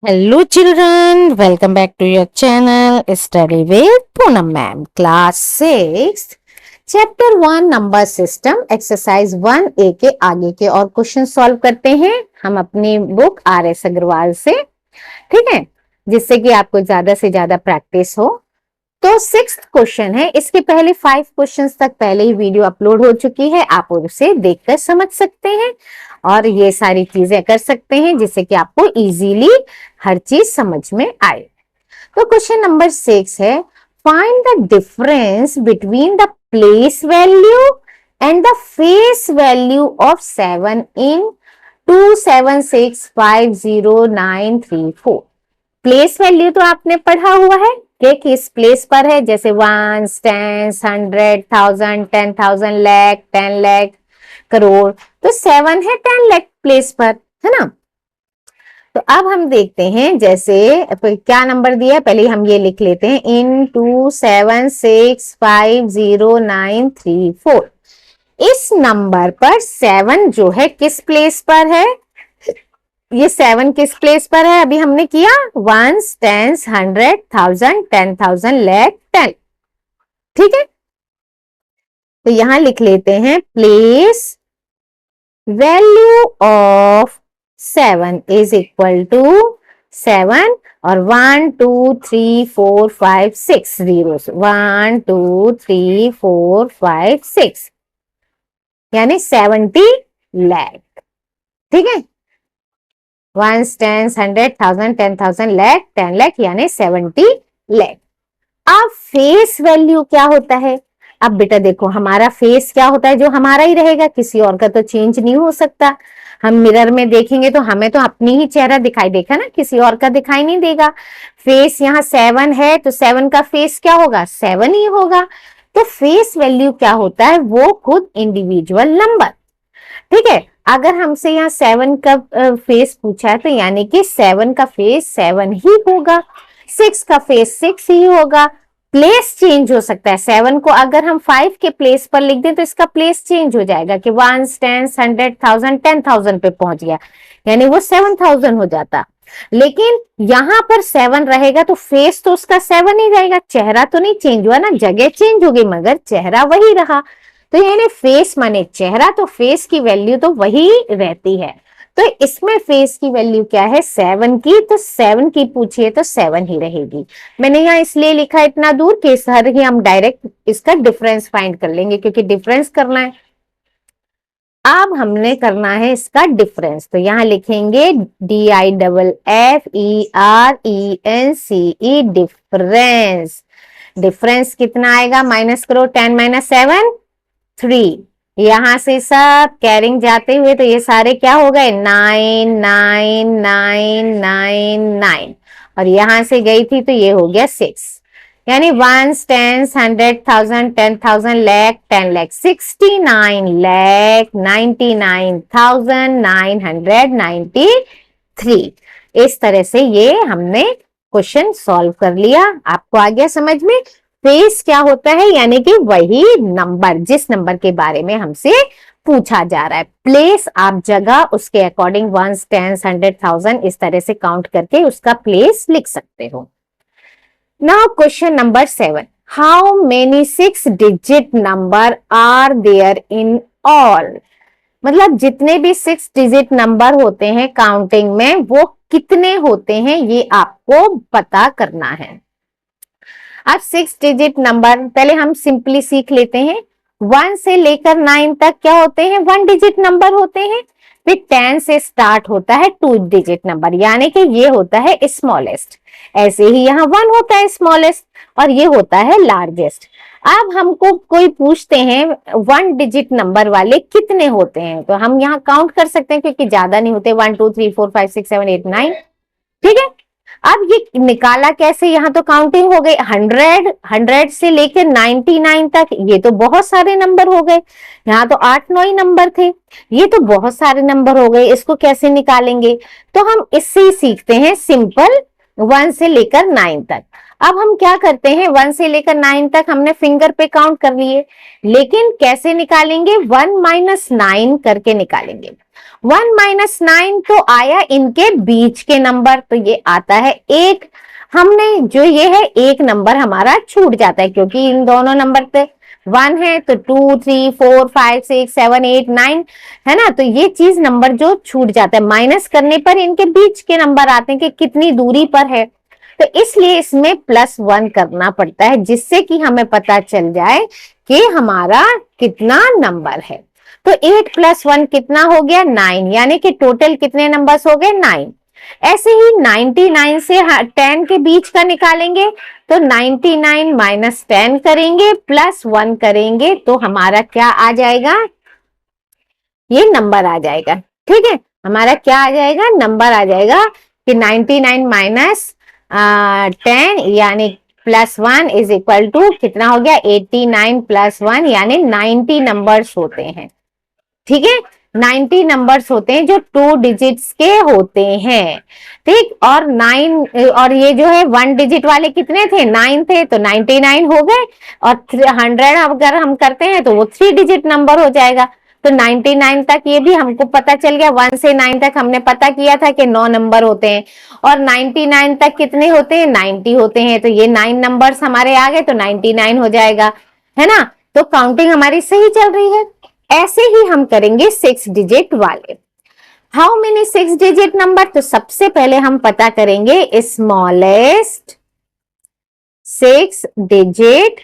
Hello children, welcome back to your channel Study with Poonam Ma'am. Class 6, Chapter 1 Number System, Exercise 1A के आगे के और question solve करते हैं हम अपनी बुक RS अग्रवाल से, ठीक है, जिससे कि आपको ज्यादा से ज्यादा प्रैक्टिस हो। तो 6th क्वेश्चन है, इसके पहले 5 क्वेश्चंस तक पहले ही वीडियो अपलोड हो चुकी है, आप उसे देखकर समझ सकते हैं और ये सारी चीजें कर सकते हैं जिससे कि आपको इजीली हर चीज समझ में आए। तो क्वेश्चन नंबर 6 है, find the difference between the place value and the face value of 7 in 27650,934। Place value तो आपने पढ़ा हुआ है कि किस प्लेस पर है, जैसे 1, 10, 100, 1000, 10,000, लाख, 10 लाख, करोड़। तो 7 है 10 लाख प्लेस पर, है ना। तो अब हम देखते हैं, जैसे क्या नंबर दिया है, पहले हम ये लिख लेते हैं, इन 27650,934। इस नंबर पर 7 जो है किस प्लेस पर है, ये 7 किस प्लेस पर है, अभी हमने किया 1, 10, 100, 1000, 10,000, लाख, 10, ठीक है। तो यहां लिख लेते हैं place value of 7 is equal to 7 और 1 2 3 4 5 6 जीरोस, 1 2 3 4 5 6 यानी 70 लाख, ठीक है। 1, 10, 100, 1000, 10,000, लाख, 10 लाख यानी 70 लाख। अब फेस वैल्यू क्या होता है, अब बेटा देखो हमारा फेस क्या होता है, जो हमारा ही रहेगा, किसी और का तो चेंज नहीं हो सकता। हम मिरर में देखेंगे तो हमें तो अपनी ही चेहरा दिखाई देगा ना, किसी और का दिखाई नहीं देगा। फेस यहाँ 7 है तो 7 का फेस क्या होगा, 7 ही होगा। तो फेस वैल्यू क्या होता है, वो खुद इंडिविजुअल नंबर, ठीक है। अगर हमसे यहाँ 7 का फेस पूछा है तो यानी कि 7 का फेस 7 ही होगा, 6 का फेस 6 ही होगा। प्लेस चेंज हो सकता है, 7 को अगर हम 5 के प्लेस पर लिख दें तो इसका प्लेस चेंज हो जाएगा कि 1, 10, 100, 1000, 10,000 पे पहुंच गया, यानी वो 7,000 हो जाता। लेकिन यहां पर 7 रहेगा तो फेस तो उसका 7 ही रहेगा, चेहरा तो नहीं चेंज हुआ ना, जगह चेंज हो गई मगर चेहरा वही रहा। तो यानी फेस माने चेहरा, तो फेस की वैल्यू तो वही रहती है। तो इसमें फेस की वैल्यू क्या है, 7 की, तो 7 की पूछिए तो 7 ही रहेगी। मैंने यहाँ इसलिए लिखा इतना दूर कि सर ही हम डायरेक्ट इसका डिफरेंस फाइंड कर लेंगे, क्योंकि डिफरेंस करना है। अब हमने करना है इसका डिफरेंस, तो यहां लिखेंगे DIFFERENCE, डिफरेंस। डिफरेंस कितना आएगा, माइनस करो, 10 - 7 3, यहां से सब कैरिंग जाते हुए तो ये सारे क्या हो गए, 9 9 9 9 9, और यहां से गई थी तो ये हो गया 6, यानी 1, 10, 100, 1000, 10,000, लाख, 10 लाख, 69,99,993। इस तरह से ये हमने क्वेश्चन सॉल्व कर लिया। आपको आ गया समझ में, फेस क्या होता है, यानी कि वही नंबर जिस नंबर के बारे में हमसे पूछा जा रहा है। प्लेस आप जगह उसके अकॉर्डिंग 1, 10, 100, 1000 इस तरह से काउंट करके उसका प्लेस लिख सकते हो। Now question number 7, how many 6 digit number are there in all. मतलब जितने भी 6 डिजिट नंबर होते हैं काउंटिंग में, वो कितने होते हैं ये आपको पता करना है। अब 6 डिजिट नंबर पहले हम सिंपली सीख लेते हैं। 1 से लेकर 9 तक क्या होते हैं, 1 डिजिट नंबर होते हैं। फिर 10 से स्टार्ट होता है 2 डिजिट नंबर, यानी कि ये होता है स्मॉलेस्ट। ऐसे ही यहाँ 1 होता है स्मॉलेस्ट और ये होता है लार्जेस्ट। अब हमको कोई पूछते हैं 1 डिजिट नंबर वाले कितने होते हैं, तो हम यहाँ काउंट कर सकते हैं क्योंकि ज्यादा नहीं होते, 1 2 3 4 5 6 7 8 9, ठीक है। अब ये निकाला कैसे, यहाँ तो काउंटिंग हो गई 100 से लेकर 99 तक, ये तो बहुत सारे नंबर हो गए। यहाँ तो 8 9 ही नंबर थे, ये तो बहुत सारे नंबर हो गए। इसको कैसे निकालेंगे, तो हम इससे ही सीखते हैं सिंपल, 1 से लेकर 9 तक। अब हम क्या करते हैं, 1 से लेकर 9 तक हमने फिंगर पे काउंट कर लिए, लेकिन कैसे निकालेंगे, 1 माइनस 9 करके निकालेंगे। 1 माइनस 9 तो आया इनके बीच के नंबर, तो ये आता है 1। हमने जो ये है 1 नंबर हमारा छूट जाता है, क्योंकि इन दोनों नंबर पे 1 है, तो 2 3 4 5 6 7 8 9 है ना, तो ये चीज नंबर जो छूट जाता है, माइनस करने पर इनके बीच के नंबर आते हैं कि कितनी दूरी पर है, तो इसलिए इसमें +1 करना पड़ता है, जिससे कि हमें पता चल जाए कि हमारा कितना नंबर है। तो 8 + 1 कितना हो गया, 9, यानी कि टोटल कितने नंबर्स हो गए, 9। ऐसे ही 99 से 10 के बीच का निकालेंगे, तो 99 माइनस 10 करेंगे +1 करेंगे, तो हमारा क्या आ जाएगा, ये नंबर आ जाएगा। ठीक है, हमारा क्या आ जाएगा, नंबर आ जाएगा कि 99 माइनस 10 यानी +1 इज इक्वल टू कितना हो गया, 89 + 1 यानी 90 नंबर्स होते हैं। ठीक है, 90 नंबर्स होते हैं जो 2 डिजिट्स के होते हैं। ठीक, और 9 और ये जो है 1 डिजिट वाले कितने थे, 9 थे, तो 99 हो गए, और 100 अगर हम करते हैं तो वो 3 डिजिट नंबर हो जाएगा। तो 99 तक ये भी हमको पता चल गया, 1 से 9 तक हमने पता किया था कि 9 नंबर होते हैं, और 99 तक कितने होते हैं, 90 होते हैं, तो ये 9 नंबर्स हमारे आ गए, तो 99 हो जाएगा, है ना। तो काउंटिंग हमारी सही चल रही है। ऐसे ही हम करेंगे 6 डिजिट वाले। हाउ मेनी 6 डिजिट नंबर, तो सबसे पहले हम पता करेंगे smallest 6 digit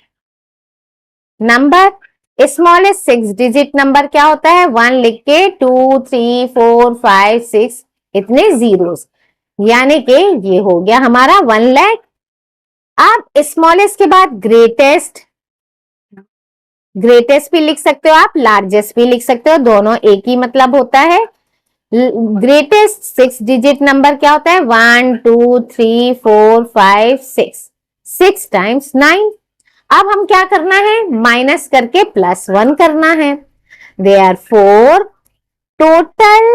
number. Smallest 6 digit number क्या होता है, 1 लिख के 2 3 4 5 6 इतने जीरोस, यानी कि ये हो गया हमारा 1 लाख। अब स्मॉलेस्ट के बाद ग्रेटेस्ट, ग्रेटेस्ट भी लिख सकते हो आप, लार्जेस्ट भी लिख सकते हो, दोनों एक ही मतलब होता है। ग्रेटेस्ट 6 डिजिट नंबर क्या होता है, 1 2 3 4 5 6, 6 टाइम्स 9। अब हम क्या करना है, माइनस करके +1 करना है। Therefore, total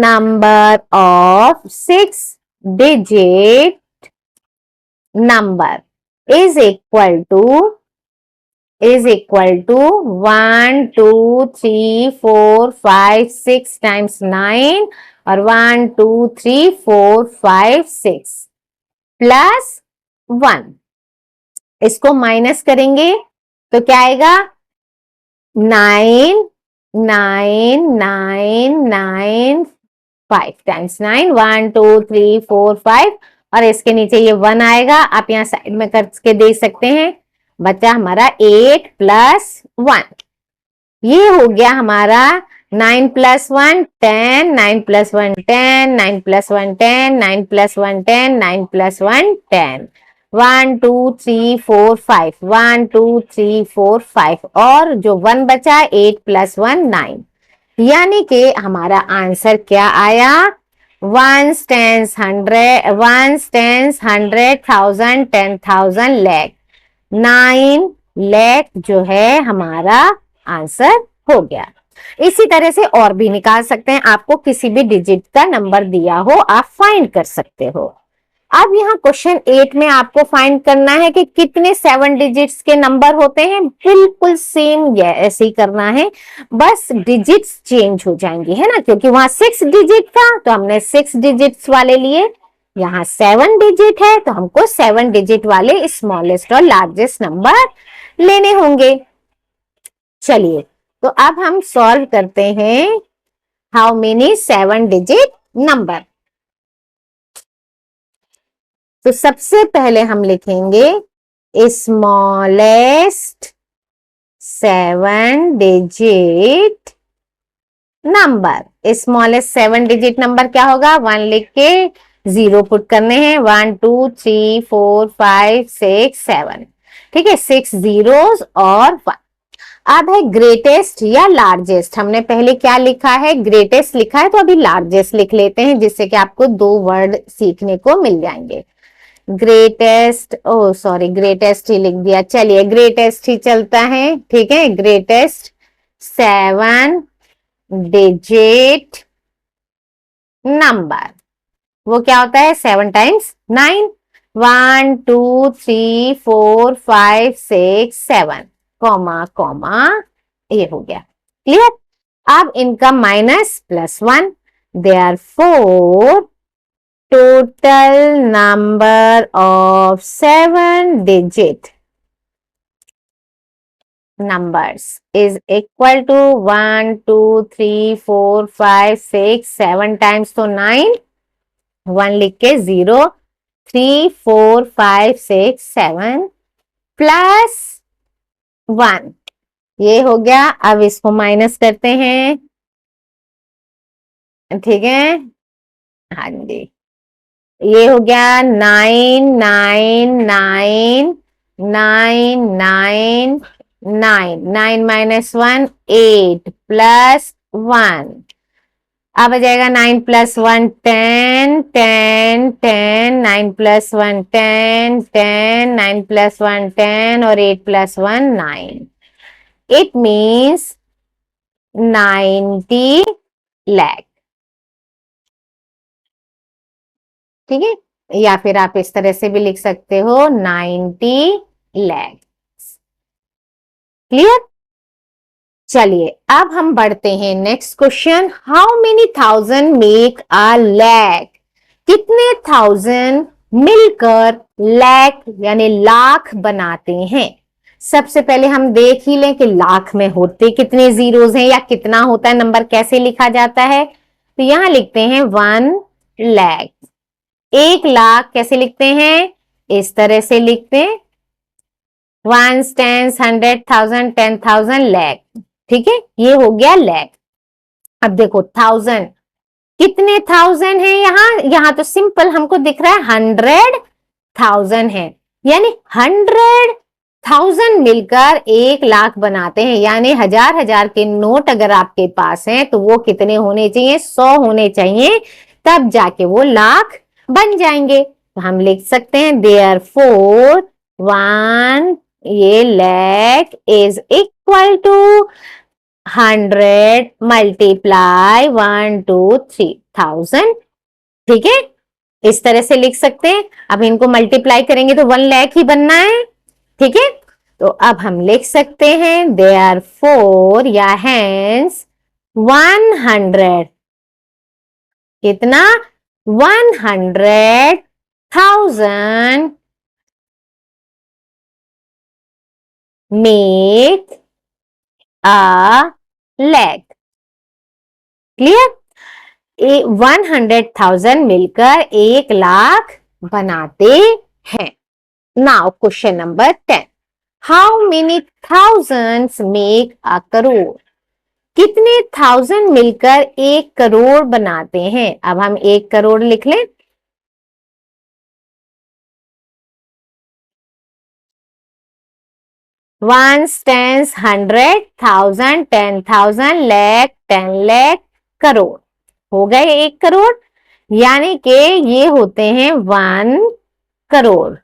number of 6 digit number is equal to 1 2 3 4 5 6 times 9, और 1 2 3 4 5 6 +1। इसको माइनस करेंगे तो क्या आएगा, 9 9 9 9 5 टाइम्स 9, 1 2 3 4 5, और इसके नीचे ये 1 आएगा, आप यहाँ साइड में करके देख सकते हैं, बचा हमारा 8 + 1। ये हो गया हमारा 9 + 1 10, 9 + 1 10, 9 + 1 10, 9 + 1 10, 9 + 1 10, 1 2 3 4 5, 1 2 3 4 5, और जो 1 बचा 8 + 1 9, यानी कि हमारा आंसर क्या आया, 1 10 100 1 10 100 1000 10,000 लाख, 9 लाख जो है हमारा आंसर हो गया। इसी तरह से और भी निकाल सकते हैं, आपको किसी भी डिजिट का नंबर दिया हो आप फाइंड कर सकते हो। अब यहाँ क्वेश्चन 8 में आपको फाइंड करना है कि कितने 7 डिजिट्स के नंबर होते हैं, बिल्कुल सेम ऐसे ही करना है, बस डिजिट्स चेंज हो जाएंगे, है ना, क्योंकि वहां 6 डिजिट था तो हमने 6 डिजिट्स वाले लिए, यहाँ 7 डिजिट है तो हमको 7 डिजिट वाले स्मॉलेस्ट और लार्जेस्ट नंबर लेने होंगे। चलिए, तो अब हम सॉल्व करते हैं हाउ मेनी 7 डिजिट नंबर। तो सबसे पहले हम लिखेंगे smallest 7 digit number. Smallest 7 digit number क्या होगा, 1 लिख के 0 पुट करने हैं, 1 2 3 4 5 6 7, ठीक है, 6 जीरोस और 1। अब है ग्रेटेस्ट या लार्जेस्ट, हमने पहले क्या लिखा है, ग्रेटेस्ट लिखा है, तो अभी लार्जेस्ट लिख लेते हैं, जिससे कि आपको 2 वर्ड सीखने को मिल जाएंगे। ग्रेटेस्ट, ओ सॉरी ग्रेटेस्ट ही लिख दिया, चलिए ग्रेटेस्ट ही चलता है, ठीक है। ग्रेटेस्ट 7 डिजिट नंबर, वो क्या होता है, 7 टाइम्स 9, 1 2 3 4 5 6 7 कॉमा कॉमा, ये हो गया। क्लियर? अब इनका minus +1, therefore total number of 7 digit numbers is equal to 1 2 3 4 5 6 7 times तो 9, 1 लिख के 0 3 4 5 6 7 प्लस 1, ये हो गया। अब इसको माइनस करते हैं, ठीक है? हाँ जी, ये हो गया 9 9 9 9 9 9 9 माइनस 1 8 प्लस 1, अब आ जाएगा 9 प्लस 1 10 10 10 9 प्लस 1 10 10 9 प्लस 1 10 और 8 प्लस 1 9, इट मीन्स 90 लाख। ठीक है, या फिर आप इस तरह से भी लिख सकते हो 90 लाख। क्लियर? चलिए अब हम बढ़ते हैं next question. How many thousand make a lakh? कितने थाउजेंड मिलकर लैख यानी लाख बनाते हैं? सबसे पहले हम देख ही लें कि लाख में होते कितने जीरोस हैं या कितना होता है, नंबर कैसे लिखा जाता है। तो यहां लिखते हैं 1 लाख। 1 लाख कैसे लिखते हैं? इस तरह से लिखते हैं, 1 10 100 1000 10,000 लाख। ठीक है, ये हो गया लाख। अब देखो थाउजेंड, कितने थाउजेंड है यहां तो सिंपल हमको दिख रहा है 100,000 है, यानी 100,000 मिलकर 1 लाख बनाते हैं। यानी हजार हजार के नोट अगर आपके पास हैं तो वो कितने होने चाहिए? 100 होने चाहिए, तब जाके वो लाख बन जाएंगे। तो हम लिख सकते हैं देयरफॉर 1 ये lakh is equal to 100 multiply 1 2 3,000। ठीक है, इस तरह से लिख सकते हैं। अब इनको मल्टीप्लाई करेंगे तो 1 लाख ही बनना है। ठीक है, तो अब हम लिख सकते हैं देयरफॉर या हेंस 100, कितना? 100,000 मेक अ लैख। क्लियर? 100,000 मिलकर 1 लाख बनाते हैं। Now question number 10, how many thousands make a crore? कितने थाउजेंड मिलकर 1 करोड़ बनाते हैं? अब हम 1 करोड़ लिख लें, वंस टेंस 100,000 10,000 लाख 10 लाख करोड़, हो गए 1 करोड़। यानी कि ये होते हैं 1 करोड़।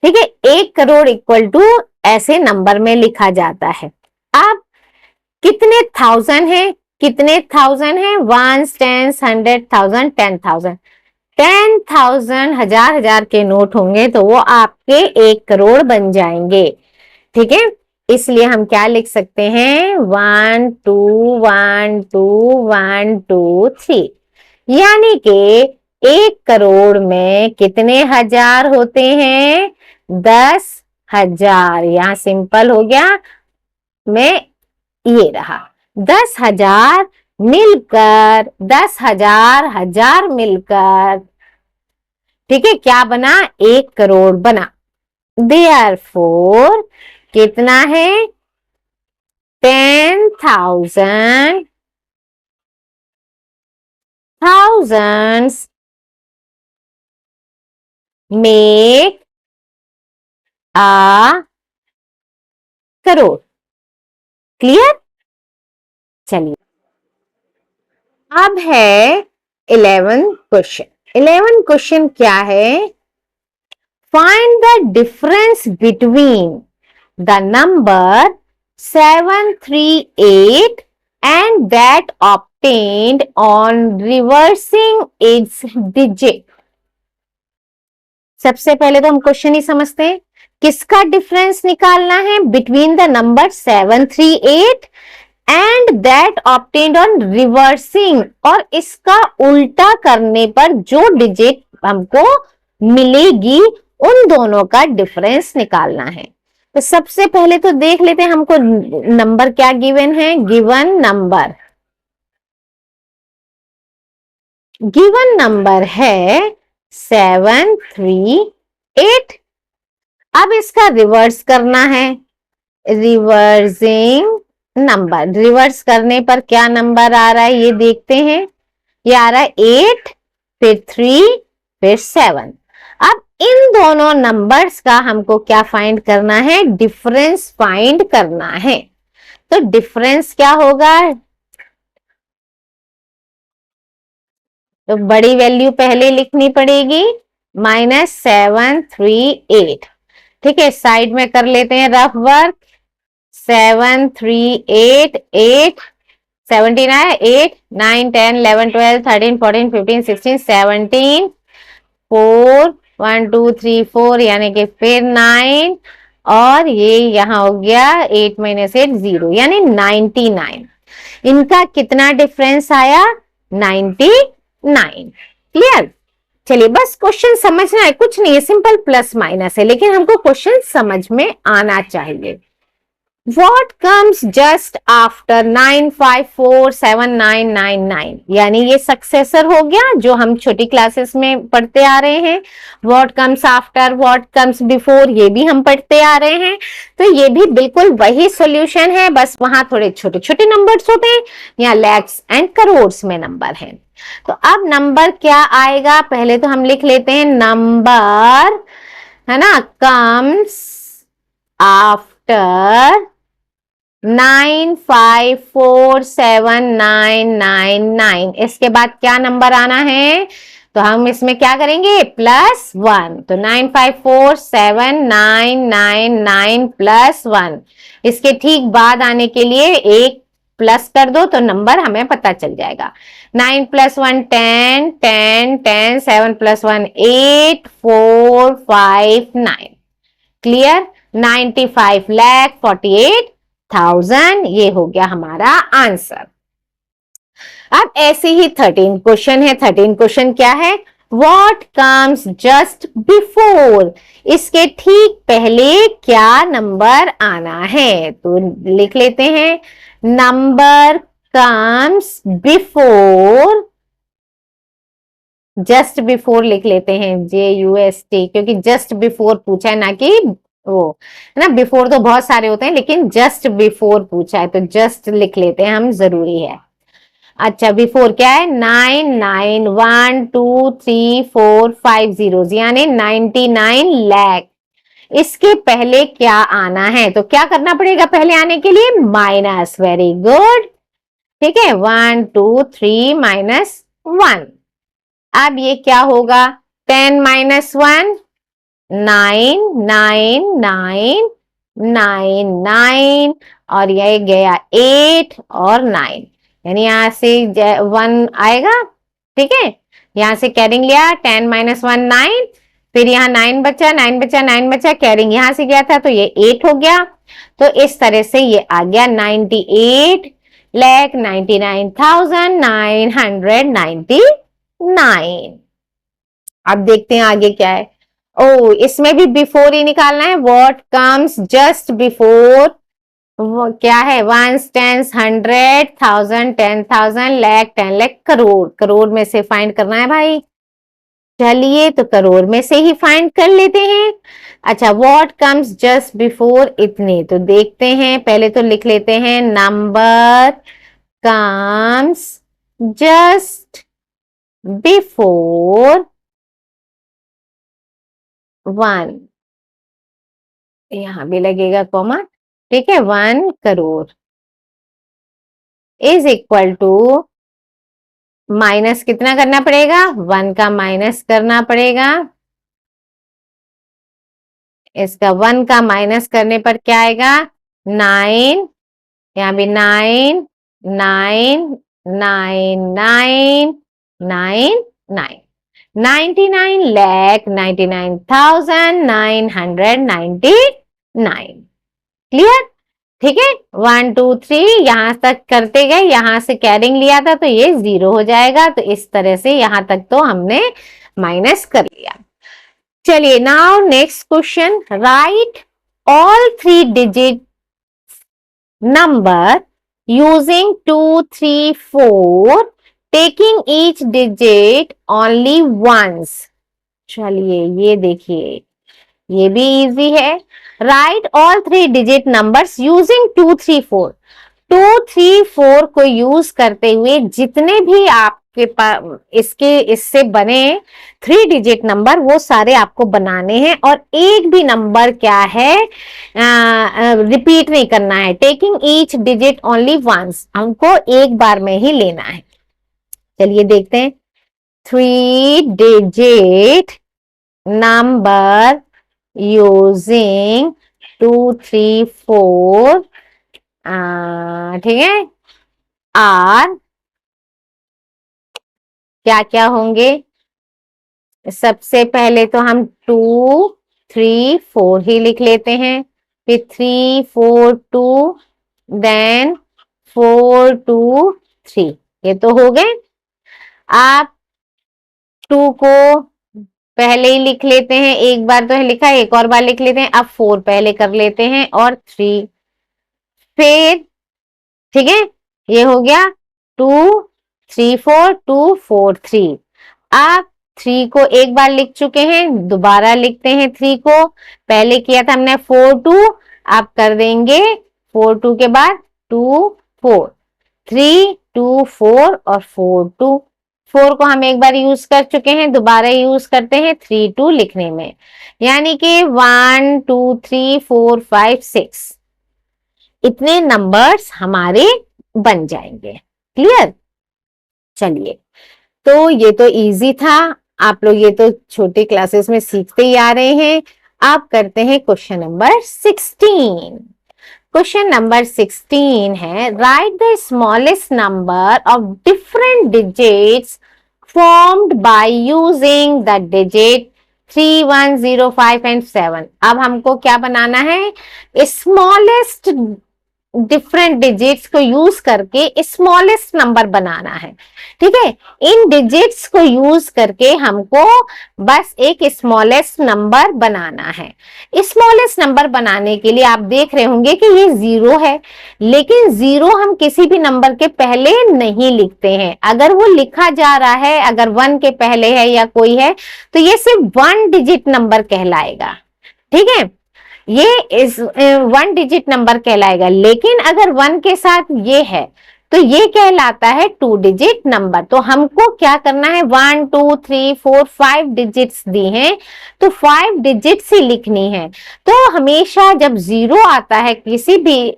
ठीक है, 1 करोड़ इक्वल टू ऐसे नंबर में लिखा जाता है। अब कितने थाउजेंड है? कितने थाउजेंड है? 1 10 100,000 10,000, 10,000 हजार हजार के नोट होंगे तो वो आपके 1 करोड़ बन जाएंगे। ठीक है, इसलिए हम क्या लिख सकते हैं? 1 2 1 2 1 2 3, यानी कि 1 करोड़ में कितने हजार होते हैं? 10,000। यहां सिंपल हो गया, मैं ये रहा 10,000 मिलकर 10,000 हजार मिलकर, ठीक है, क्या बना? 1 करोड़ बना। देयरफॉर कितना है? 10,000 thousands make a crore. Clear? चलिए अब है 11 क्वेश्चन। 11 क्वेश्चन क्या है? Find the difference between the number 738 and that obtained on reversing its digit। सबसे पहले तो हम क्वेश्चन ही समझते हैं। किसका डिफरेंस निकालना है between the number 738 and that obtained on reversing, और इसका उल्टा करने पर जो डिजिट हमको मिलेगी उन दोनों का डिफरेंस निकालना है। तो सबसे पहले तो देख लेते हैं हमको नंबर क्या गिवन है। गिवन नंबर है 738। अब इसका रिवर्स करना है, रिवर्सिंग नंबर। रिवर्स करने पर क्या नंबर आ रहा है ये देखते हैं। ये आ रहा है 8, फिर 3, फिर 7। अब इन दोनों नंबर्स का हमको क्या फाइंड करना है, डिफरेंस फाइंड करना है। तो डिफरेंस क्या होगा, तो बड़ी वैल्यू पहले लिखनी पड़ेगी, -738। ठीक है, साइड में कर लेते हैं रफ वर्क। 738, 8 17 आया, 8 9 10 11 12 13 14 15 16 17, 4 1 2 3 4 यानी कि फिर 9, और ये यहां हो गया 8 - 8 0 यानी 99। इनका कितना डिफरेंस आया, 99। क्लियर। चलिए बस क्वेश्चन समझना है, कुछ नहीं है, सिंपल प्लस माइनस है, लेकिन हमको क्वेश्चन समझ में आना चाहिए। What comes just after 9547999, यानी ये सक्सेसर हो गया जो हम छोटी क्लासेस में पढ़ते आ रहे हैं। What comes after, what comes before, ये भी हम पढ़ते आ रहे हैं। तो ये भी बिल्कुल वही सॉल्यूशन है, बस वहां थोड़े छोटे छोटे नंबर्स होते हैं, यहाँ लैक्स एंड करोड़्स में नंबर है। तो अब नंबर क्या आएगा, पहले तो हम लिख लेते हैं नंबर, है ना, कम्स आफ्टर 9547999। इसके बाद क्या नंबर आना है, तो हम इसमें क्या करेंगे, +1। तो 9547999 +1, इसके ठीक बाद आने के लिए एक प्लस कर दो तो नंबर हमें पता चल जाएगा। 9 + 1 10 10 10, 7 + 1 8 4 5 9। क्लियर। 95,48,000 ये हो गया हमारा आंसर। अब ऐसे ही 13 क्वेश्चन है। 13 क्वेश्चन क्या है, व्हाट कम्स जस्ट बिफोर, इसके ठीक पहले क्या नंबर आना है। तो लिख लेते हैं number comes before, just before लिख लेते हैं JUST, क्योंकि जस्ट बिफोर पूछा है, ना कि वो, है ना, बिफोर तो बहुत सारे होते हैं लेकिन जस्ट बिफोर पूछा है तो जस्ट लिख लेते हैं हम, जरूरी है। अच्छा, बिफोर क्या है, 9912345 जीरोस यानी 99 लाख। इसके पहले क्या आना है, तो क्या करना पड़ेगा पहले आने के लिए, माइनस। Very good. ठीक है, 1 2 3 -1। अब ये क्या होगा, 10 - 1 9 9 9 9 9, और ये गया 8 और 9, यानी यहां से 1 आएगा। ठीक है, यहां से कैरिंग लिया, 10 - 1 9, फिर यहाँ 9 बचा, 9 बचा, 9 बचा, कैरिंग यहां से गया था तो ये 8 हो गया। तो इस तरह से ये आ गया 98,99,999। अब देखते हैं आगे क्या है। ओ, इसमें भी बिफोर ही निकालना है। व्हाट कम्स जस्ट बिफोर, क्या है, 1 10 100 1000 10,000 लाख 10 लाख करोड़। करोड़ में से फाइंड करना है भाई। चलिए तो करोड़ में से ही फाइंड कर लेते हैं। अच्छा, व्हाट कम्स जस्ट बिफोर इतने, तो देखते हैं, पहले तो लिख लेते हैं नंबर कम्स जस्ट बिफोर 1, यहां भी लगेगा कॉमा। ठीक है, 1 crore is equal to, minus कितना करना पड़ेगा, 1 का माइनस करना पड़ेगा। इसका 1 का माइनस करने पर क्या आएगा, 9, यहां भी 9 9 9 9 9 9। 99,99,999। क्लियर? ठीक है, 1 2 3 यहां तक करते गए, यहां से कैरिंग लिया था तो ये 0 हो जाएगा। तो इस तरह से यहां तक तो हमने माइनस कर लिया। चलिए, now next question, right all 3 digit number using 2 3 4 taking each digit only once. चलिए ये देखिए, ये भी इजी है। Right all 3 digit numbers using 2 3 4। 2 3 4 को यूज करते हुए जितने भी आपके पास इससे बने 3 डिजिट नंबर, वो सारे आपको बनाने हैं। और एक भी नंबर क्या है, रिपीट नहीं करना है। Taking each digit only once, हमको एक बार में ही लेना है। चलिए देखते हैं। 3 डिजिट नंबर यूजिंग 2 3 4, ठीक है, आर क्या क्या होंगे। सबसे पहले तो हम 2 3 4 ही लिख लेते हैं, फिर 3 4 2, देन 4 2 3, ये तो हो गए। आप 2 को पहले ही लिख लेते हैं, एक बार तो लिखा है, एक और बार लिख लेते हैं। अब 4 पहले कर लेते हैं और 3, फिर ठीक है, ये हो गया 2 3 4 2 4 3। आप 3 को एक बार लिख चुके हैं, दोबारा लिखते हैं 3 को। पहले किया था हमने 4 2, आप कर देंगे 4 2 के बाद 2 4, 3 2 4 और 4 2। 4 को हम एक बार यूज कर चुके हैं, दोबारा यूज करते हैं 3 2 लिखने में, यानी कि 1 2 3 4 5 6 इतने नंबर्स हमारे बन जाएंगे। क्लियर? चलिए, तो ये तो इजी था, आप लोग ये तो छोटी क्लासेस में सीखते ही आ रहे हैं। अब करते हैं क्वेश्चन नंबर 16। क्वेश्चन नंबर 16 है, right the smallest number of different digits formed by using the digit 3 1 0 5 and 7। अब हमको क्या बनाना है, स्मॉलेस्ट डिफरेंट डिजिट्स को यूज करके स्मॉलेस्ट नंबर बनाना है। ठीक है, इन डिजिट्स को यूज करके हमको बस एक स्मॉलेस्ट नंबर बनाना है। स्मॉलेस्ट नंबर बनाने के लिए आप देख रहे होंगे कि ये 0 है, लेकिन 0 हम किसी भी नंबर के पहले नहीं लिखते हैं। अगर वो लिखा जा रहा है, अगर 1 के पहले है या कोई है, तो ये सिर्फ 1 डिजिट नंबर कहलाएगा। ठीक है, ये इस 1 डिजिट नंबर कहलाएगा। लेकिन अगर 1 के साथ ये है तो ये कहलाता है 2 डिजिट नंबर। तो हमको क्या करना है, 1 2 3 4 5 डिजिट्स दी हैं, तो 5 डिजिट्स ही लिखनी है। तो हमेशा जब 0 आता है किसी भी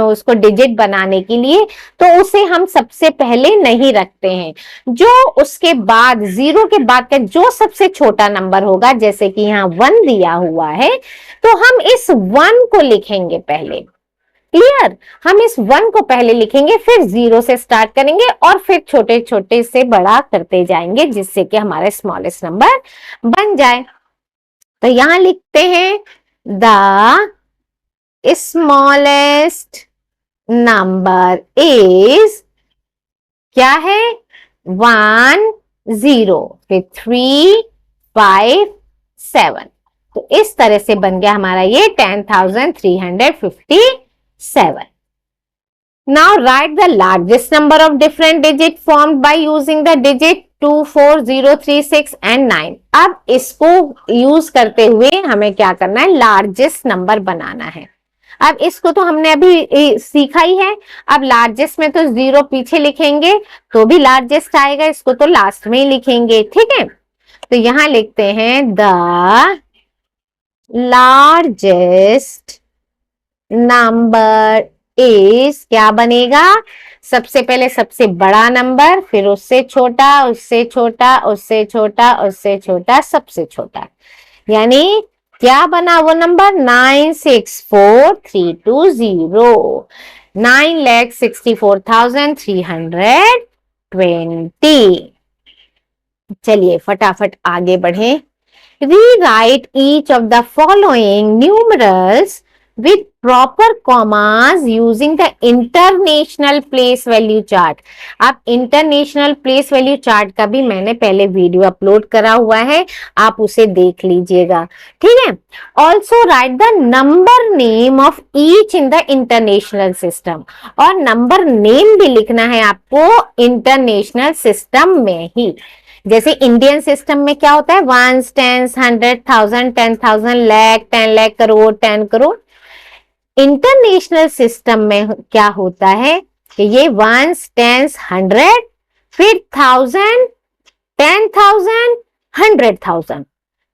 उसको डिजिट बनाने के लिए, तो उसे हम सबसे पहले नहीं रखते हैं। जो उसके बाद 0 के बाद का जो सबसे छोटा नंबर होगा, जैसे कि यहाँ 1 दिया हुआ है, तो हम इस 1 को लिखेंगे पहले। क्लियर? हम इस 1 को पहले लिखेंगे, फिर 0 से स्टार्ट करेंगे और फिर छोटे छोटे से बड़ा करते जाएंगे, जिससे कि हमारा स्मॉलेस्ट नंबर बन जाए। तो यहां लिखते हैं द स्मॉलेस्ट नंबर इज, क्या है, 1 0, फिर 3 5 7। तो इस तरह से बन गया हमारा ये 10,357। Now write the largest number of different digits formed by using the digit 2 4 0 3 6 and 9। अब इसको यूज करते हुए हमें क्या करना है, लार्जेस्ट नंबर बनाना है। अब इसको तो हमने अभी सीखा ही है। अब लार्जेस्ट में तो 0 पीछे लिखेंगे तो भी लार्जेस्ट आएगा, इसको तो लास्ट में ही लिखेंगे। ठीक है, तो यहां लिखते हैं द लार्जेस्ट नंबर इज, क्या बनेगा, सबसे पहले सबसे बड़ा नंबर, फिर उससे छोटा, उससे छोटा, उससे छोटा, उससे छोटा, सबसे छोटा। यानी क्या बना वो नंबर, 964320, 9,64,320। चलिए फटाफट आगे बढ़े। Rewrite each of the following numerals with proper commas using the international place value chart। आप इंटरनेशनल प्लेस वैल्यू चार्ट का भी मैंने पहले वीडियो अपलोड करा हुआ है, आप उसे देख लीजिएगा, ठीक है। Also right the number name of each in the international system, और नंबर नेम भी लिखना है आपको इंटरनेशनल सिस्टम में ही। जैसे इंडियन सिस्टम में क्या होता है, ones, tens, 100,000, 10,000, lakh, 10 lakh, crore, 10 crore. International system में क्या होता है कि ये वंस, टेंस, 100, फिर 1000, 10,000, 100,000,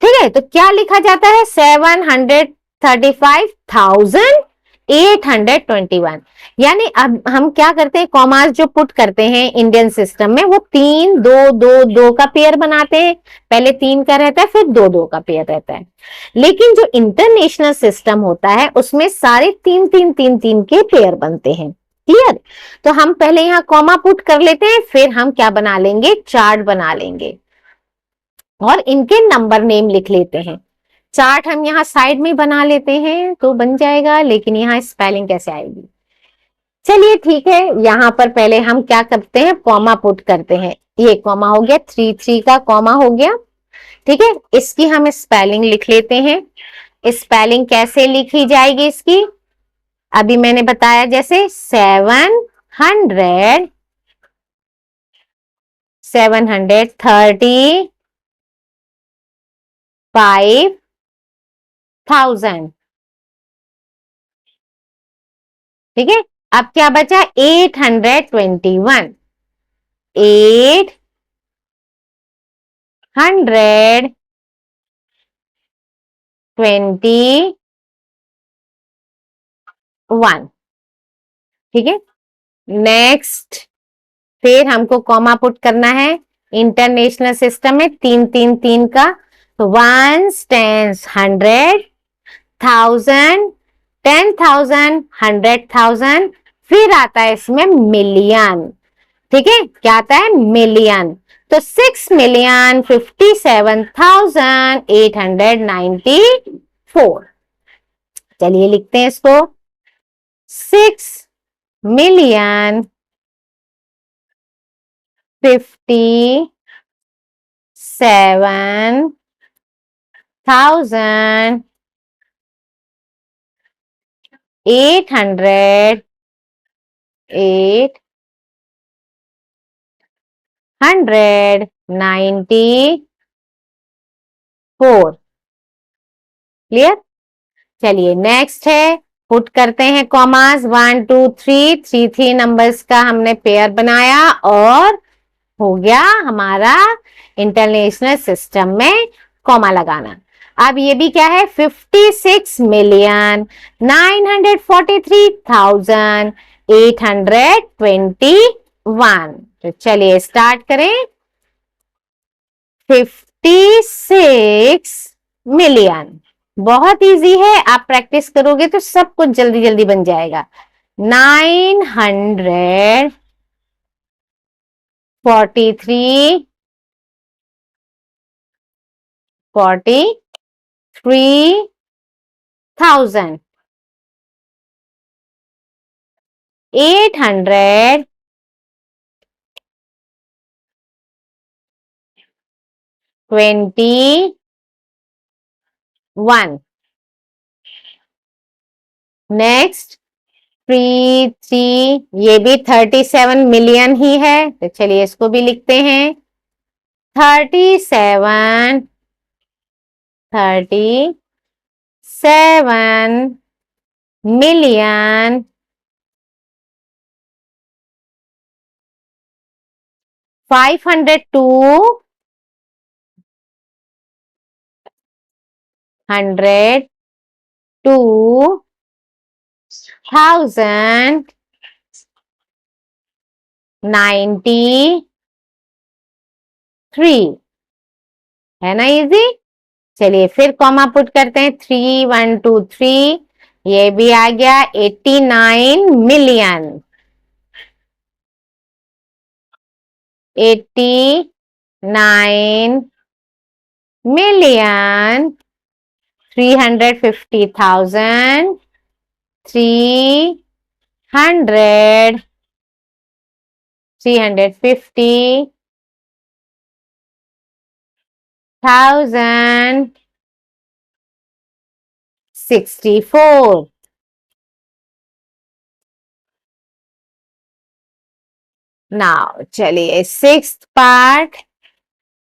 ठीक है। तो क्या लिखा जाता है, 735,821। यानी अब हम क्या करते हैं, कॉमास जो पुट करते हैं इंडियन सिस्टम में, वो 3 2 2 2 का पेयर बनाते हैं। पहले 3 का रहता है, फिर 2 2 का पेयर रहता है। लेकिन जो इंटरनेशनल सिस्टम होता है उसमें सारे 3 3 3 3 के पेयर बनते हैं। क्लियर। तो हम पहले यहां कॉमा पुट कर लेते हैं, फिर हम क्या बना लेंगे, चार्ट बना लेंगे और इनके नंबर नेम लिख लेते हैं। चार्ट हम यहाँ साइड में बना लेते हैं तो बन जाएगा, लेकिन यहाँ स्पेलिंग कैसे आएगी। चलिए ठीक है, यहाँ पर पहले हम क्या करते हैं, कॉमा पुट करते हैं। ये कॉमा हो गया, 3 3 का कॉमा हो गया, ठीक है। इसकी हम स्पेलिंग लिख लेते हैं। स्पेलिंग कैसे लिखी जाएगी इसकी, अभी मैंने बताया, जैसे 700, 730, 5,000, ठीक है। अब क्या बचा, 821, 821, ठीक है। नेक्स्ट, फिर हमको कॉमा पुट करना है इंटरनेशनल सिस्टम में 3 3 3 का, तो वंस, टेंस, 100, 1000, 10,000, 100,000, फिर आता है इसमें मिलियन, ठीक है। क्या आता है, मिलियन। तो 6,57,894। चलिए लिखते हैं इसको, 6,57,894। क्लियर। चलिए नेक्स्ट है, पुट करते हैं कॉमास, 1 2 3, 3 3 नंबर्स का हमने पेयर बनाया और हो गया हमारा इंटरनेशनल सिस्टम में कॉमा लगाना। अब ये भी क्या है, 56,943,821। तो चलिए स्टार्ट करें। 56 मिलियन, बहुत इजी है, आप प्रैक्टिस करोगे तो सब कुछ जल्दी जल्दी बन जाएगा। 943,43,821, नेक्स्ट 3 3, ये भी 37 मिलियन ही है, तो चलिए इसको भी लिखते हैं। 37 मिलियन 502,193, है ना इजी। चलिए फिर कॉमा पुट करते हैं, 3 1 2 3, ये भी आ गया 89 मिलियन, 89 9,350,000 350,064. नाउ चलिए सिक्स्थ पार्ट,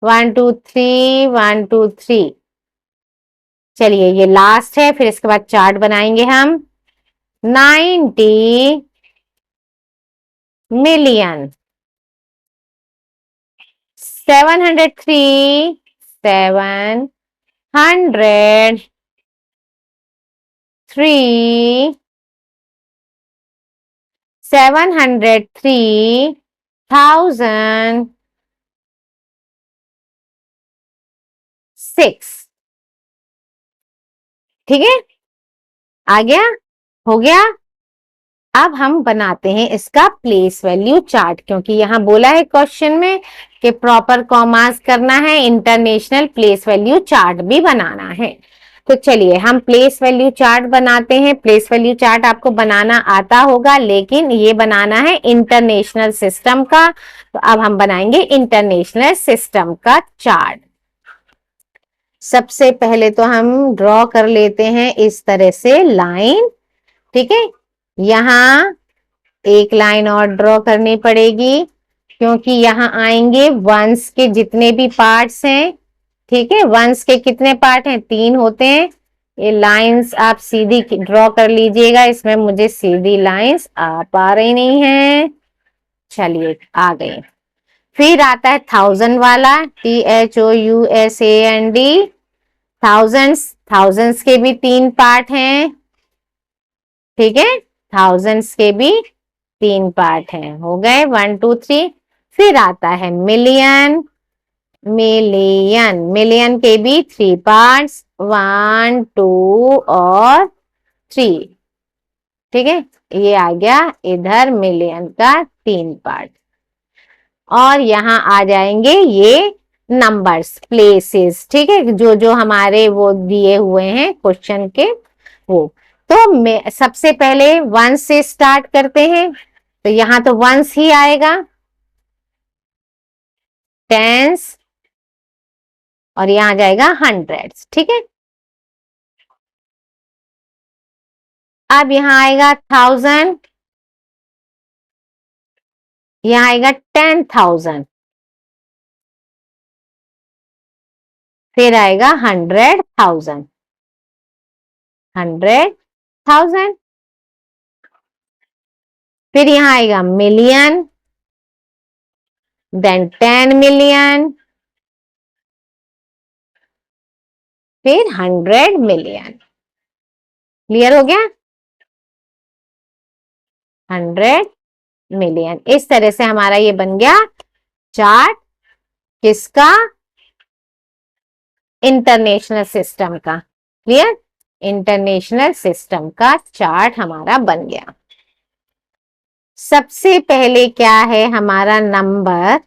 1 2 3 1 2 3। चलिए ये लास्ट है, फिर इसके बाद चार्ट बनाएंगे हम। 90,000,000 703 703 703,006। ठीक है, आ गया, हो गया। अब हम बनाते हैं इसका प्लेस वैल्यू चार्ट, क्योंकि यहां बोला है क्वेश्चन में कि प्रॉपर कॉमास करना है, इंटरनेशनल प्लेस वैल्यू चार्ट भी बनाना है। तो चलिए हम प्लेस वैल्यू चार्ट बनाते हैं। प्लेस वैल्यू चार्ट आपको बनाना आता होगा, लेकिन ये बनाना है इंटरनेशनल सिस्टम का। तो अब हम बनाएंगे इंटरनेशनल सिस्टम का चार्ट। सबसे पहले तो हम ड्रॉ कर लेते हैं इस तरह से लाइन। ठीक है, यहां एक लाइन और ड्रॉ करनी पड़ेगी, क्योंकि यहां आएंगे वंस के जितने भी पार्ट्स हैं। ठीक है, वंस के कितने पार्ट हैं? 3 होते हैं। ये लाइंस आप सीधी ड्रॉ कर लीजिएगा। इसमें मुझे सीधी लाइंस आ पा रही नहीं है। चलिए आ गई। फिर आता है थाउजेंड वाला, THOUSAND। थाउजेंड्स, थाउजेंड्स के भी 3 पार्ट हैं। ठीक है, थाउजेंड्स के भी 3 पार्ट हैं। हो गए 1 2 3। फिर आता है मिलियन। मिलियन, मिलियन के भी 3 पार्ट्स, 1 2 और 3। ठीक है, ये आ गया इधर मिलियन का 3 पार्ट। और यहां आ जाएंगे ये नंबर्स, प्लेसेस। ठीक है, जो जो हमारे वो दिए हुए हैं क्वेश्चन के वो। तो सबसे पहले 1 से स्टार्ट करते हैं। तो यहां तो वंस ही आएगा, टेंस, और यहां आ जाएगा हंड्रेड्स। ठीक है, अब यहां आएगा थाउजेंड, यहां आएगा 10,000, फिर आएगा 100,000, 100,000। फिर यहां आएगा मिलियन, देन 10 मिलियन, फिर 100 मिलियन। क्लियर हो गया? 100 मिलियन। इस तरह से हमारा ये बन गया चार्ट, किसका? इंटरनेशनल सिस्टम का। क्लियर? इंटरनेशनल सिस्टम का चार्ट हमारा बन गया। सबसे पहले क्या है हमारा नंबर?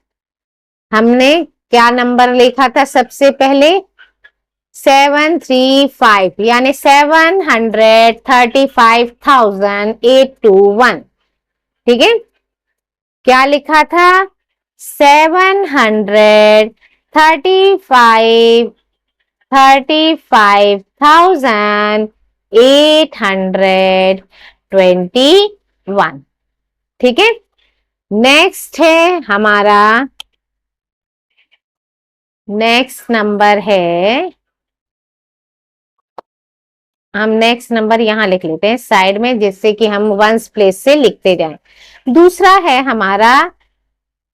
हमने क्या नंबर लिखा था सबसे पहले? 735, यानी 735,821। ठीक है, क्या लिखा था? 735,821। ठीक है, नेक्स्ट है हमारा, नेक्स्ट नंबर है, हम नेक्स्ट नंबर यहां लिख लेते हैं साइड में, जिससे कि हम वंस प्लेस से लिखते जाएं। दूसरा है हमारा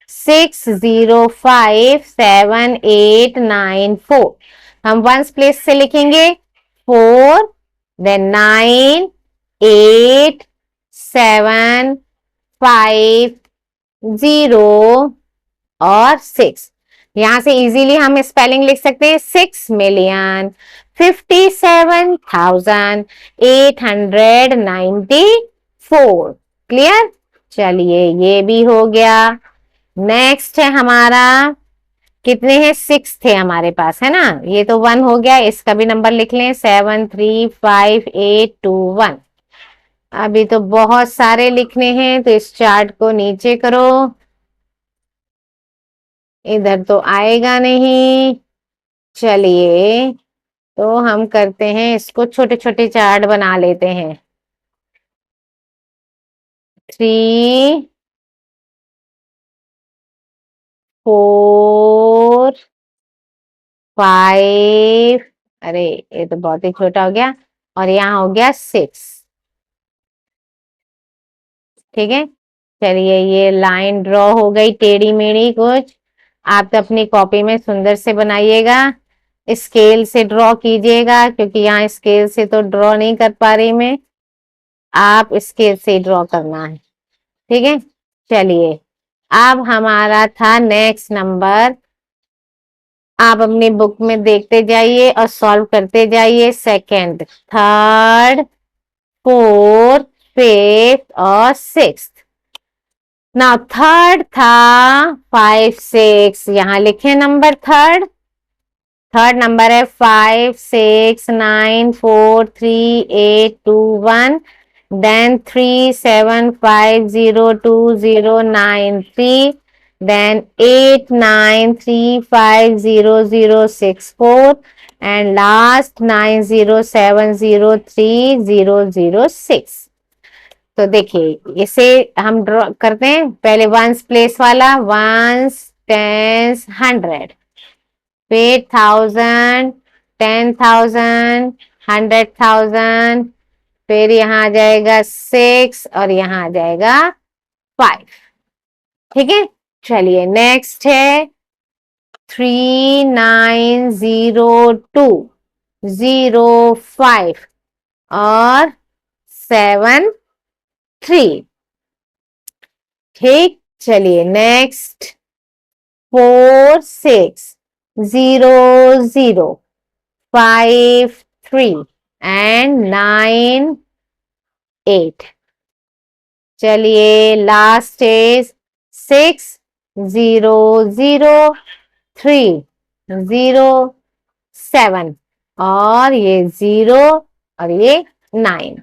6057894। हम वंस प्लेस से लिखेंगे 4, देन 9 8 7 5 0 और 6। यहां से इजीली हम स्पेलिंग लिख सकते हैं 6,57,894। क्लियर? चलिए ये भी हो गया। नेक्स्ट है हमारा कितने हैं, 6 थे हमारे पास, है ना। ये तो 1 हो गया, इसका भी नंबर लिख लें, 7 3 5 8 2 1। अभी तो बहुत सारे लिखने हैं, तो इस चार्ट को नीचे करो, इधर तो आएगा नहीं। चलिए, तो हम करते हैं, इसको छोटे छोटे चार्ट बना लेते हैं। 3 4 5, अरे ये तो बहुत ही छोटा हो गया, और यहाँ हो गया 6। ठीक है, चलिए ये लाइन ड्रॉ हो गई टेढ़ी मेढ़ी कुछ। आप तो अपनी कॉपी में सुंदर से बनाइएगा, स्केल से ड्रॉ कीजिएगा, क्योंकि यहाँ स्केल से तो ड्रॉ नहीं कर पा रही मैं, आप स्केल से ड्रॉ करना है। ठीक है, चलिए अब हमारा था नेक्स्ट नंबर। आप अपनी बुक में देखते जाइए और सॉल्व करते जाइए, सेकंड, थर्ड, फोर्थ, फिफ्थ और सिक्स्थ। नाउ थर्ड था 5 6, यहां लिखे नंबर थर्ड। थर्ड नंबर है 5 6 9 4 3 8 2 1, then 3 7 5 0 2 0 9 3, then 8 9 3 5 0 0 6 4, and last 9 0 7 0 3 0 0 6। तो देखिए इसे हम ड्रॉ करते हैं, पहले वंस प्लेस वाला, वंस टेंस हंड्रेड, फिर 1000 10,000 100,000, फिर यहाँ आ जाएगा 6 और यहाँ आ जाएगा 5। ठीक है, चलिए नेक्स्ट है 390205 और 73। ठीक, चलिए नेक्स्ट 460053 एंड 98। चलिए लास्ट इज 600307 और ये 0 और ये 9।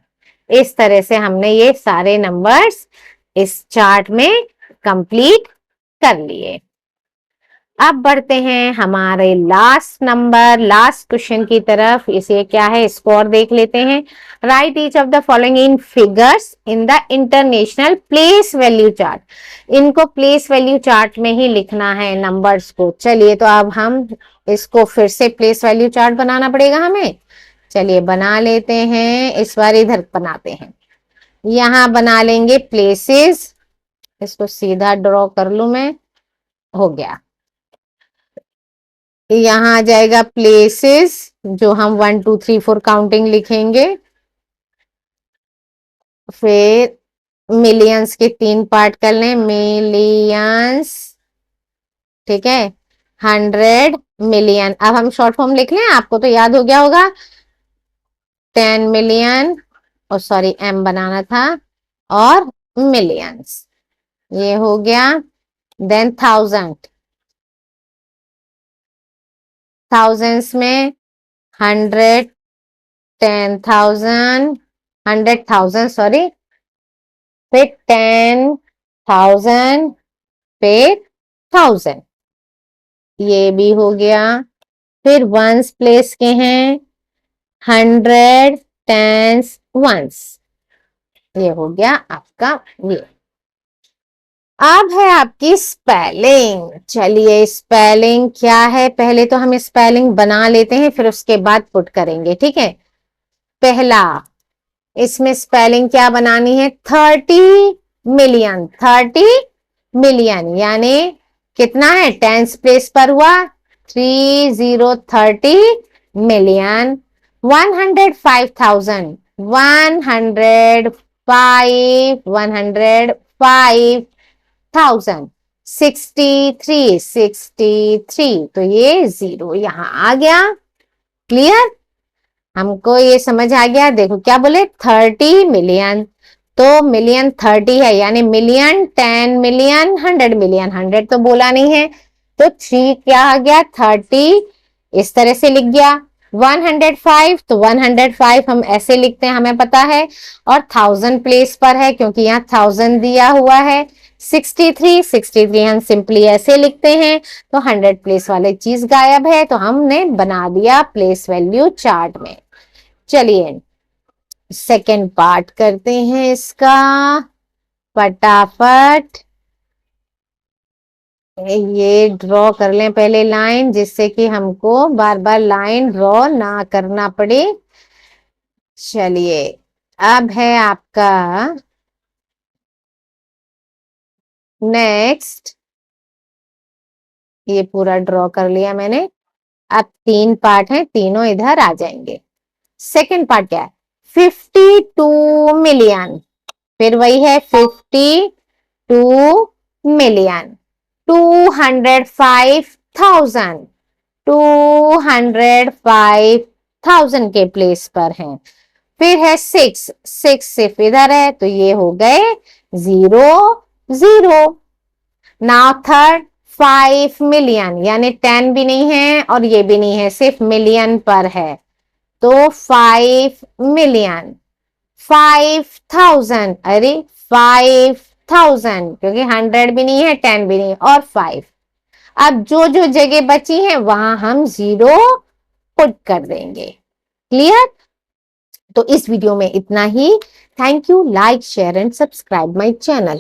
इस तरह से हमने ये सारे नंबर्स इस चार्ट में कंप्लीट कर लिए। अब बढ़ते हैं हमारे लास्ट नंबर, लास्ट क्वेश्चन की तरफ। इसे क्या है, स्कोर देख लेते हैं। Right each of the following in figures in the international place value chart. इनको प्लेस वैल्यू चार्ट में ही लिखना है नंबर्स को। चलिए, तो अब हम इसको फिर से प्लेस वैल्यू चार्ट बनाना पड़ेगा हमें। चलिए बना लेते हैं, इस बार इधर बनाते हैं, यहां बना लेंगे प्लेसेस। इसको सीधा ड्रॉ कर लू मैं, हो गया। यहाँ आ जाएगा प्लेसेस, जो हम 1 2 3 4 काउंटिंग लिखेंगे। फिर मिलियंस के 3 पार्ट कर लें, मिलियंस, ठीक है, 100 मिलियन। अब हम शॉर्ट फॉर्म लिख लें, आपको तो याद हो गया होगा, 10 मिलियन, और सॉरी एम बनाना था, और मिलियंस, ये हो गया। देन थाउजेंड्स में 100, 10,000, 100,000 सॉरी, फिर 10,000, फिर 1000, ये भी हो गया। फिर वंस प्लेस के हैं 100, टेंस, वंस, ये हो गया आपका ये। अब है आपकी स्पेलिंग। चलिए स्पेलिंग क्या है, पहले तो हम स्पेलिंग बना लेते हैं, फिर उसके बाद पुट करेंगे। ठीक है, पहला इसमें स्पेलिंग क्या बनानी है, 30 मिलियन। 30 मिलियन यानी कितना है, टेंस प्लेस पर हुआ, 30 मिलियन। 105,000, 105,000, 63, तो ये 0 यहां आ गया। क्लियर, हमको ये समझ आ गया। देखो क्या बोले, 30 मिलियन, तो मिलियन 30 है, यानी मिलियन 10 मिलियन 100 मिलियन, 100 तो बोला नहीं है, तो 3 क्या आ गया 30, इस तरह से लिख गया। 105 तो 105 हम ऐसे लिखते हैं, हमें पता है। और 1000 प्लेस पर है क्योंकि यहाँ 1000 दिया हुआ है। 63 हम सिंपली ऐसे लिखते हैं। तो 100 प्लेस वाली चीज गायब है, तो हमने बना दिया प्लेस वैल्यू चार्ट में। चलिए सेकेंड पार्ट करते हैं इसका फटाफट। ये ड्रॉ कर लें पहले लाइन, जिससे कि हमको बार बार लाइन ड्रॉ ना करना पड़े। चलिए अब है आपका नेक्स्ट। ये पूरा ड्रॉ कर लिया मैंने। अब 3 पार्ट हैं, तीनों इधर आ जाएंगे। सेकंड पार्ट क्या है 52 मिलियन, फिर वही है 52 मिलियन। 205,000, 205,000 के प्लेस पर हैं। फिर है 6 सिर्फ इधर है, तो ये हो गए 0 0। नाउ थर्ड 5 मिलियन, यानी 10 भी नहीं है और ये भी नहीं है, सिर्फ मिलियन पर है। तो 5 मिलियन। 5,000, अरे 5,000, क्योंकि 100 भी नहीं है 10 भी नहीं और 5। अब जो जो जगह बची है वहां हम 0 पुट कर देंगे। क्लियर? तो इस वीडियो में इतना ही। Thank you. Like share and subscribe my channel.